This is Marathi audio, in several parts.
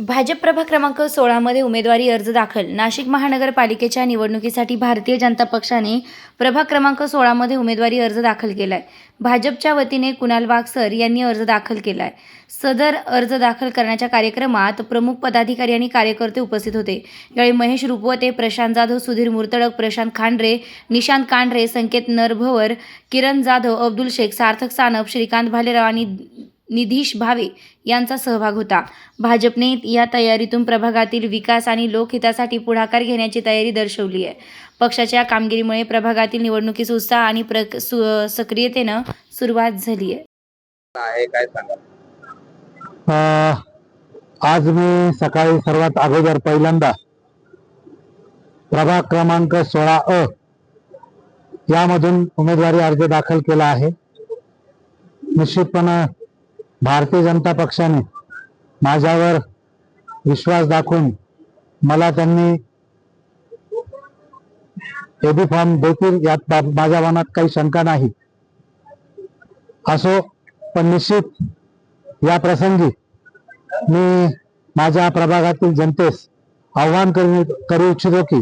भाजप प्रभाग क्रमांक 16 मध्ये उमेदवारी अर्ज दाखल. नाशिक महानगरपालिकेच्या निवडणुकीसाठी भारतीय जनता पक्षाने प्रभाग क्रमांक 16 मध्ये उमेदवारी अर्ज दाखल केलाय. भाजपच्या वतीने कुणाल वाघ सर यांनी अर्ज दाखल केलाय. सदर अर्ज दाखल करण्याच्या कार्यक्रमात प्रमुख पदाधिकारी आणि कार्यकर्ते उपस्थित होते. यावेळी महेश रुपवते, प्रशांत जाधव, सुधीर मुर्तडक, प्रशांत खांडरे, निशांत कांढरे, संकेत नरभवर, किरण जाधव, अब्दुल शेख, सार्थक सानप, श्रीकांत भालेराव आणि निधीश भावे यांचा सहभाग होता. भाजपने या तयारीतून प्रभागातील विकास आणि लोकहितासाठी पुढाकार घेण्याची तयारी दर्शवली आहे. पक्षाच्या कामगिरीमुळे प्रभागातील निवडणुकीचा उत्साह आणि सक्रियतेनं सुरुवात झाली आहे. काय सांगा? आज मी सकाळी सर्वात अगोदर पहिल्यांदा प्रभाग क्रमांक 16 यामधून उमेदवारी अर्ज दाखल केला आहे. निश्चितपणे भारतीय जनता पक्षाने माझ्यावर विश्वास दाखवून मला त्यांनी एबी फॉर्म देतील यात माझ्या मनात काही शंका नाही. असो, पण निश्चित या प्रसंगी मी माझ्या प्रभागातील जनतेस आव्हान करू इच्छितो की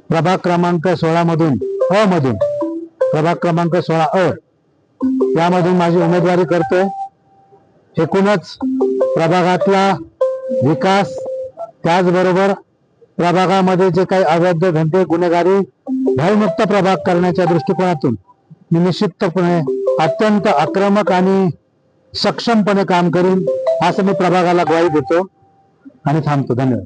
प्रभाग क्रमांक 16 मधून प्रभाग क्रमांक 16 यामधून माझी उमेदवारी करतोय. एकूणच प्रभागातला विकास, त्याचबरोबर प्रभागामध्ये जे काही अवैध धंदे, गुन्हेगारी भयमुक्त प्रभाग करण्याच्या दृष्टिकोनातून मी निश्चितपणे अत्यंत आक्रमक आणि सक्षमपणे काम करीन असं मी प्रभागाला ग्वाही देतो आणि थांबतो. धन्यवाद.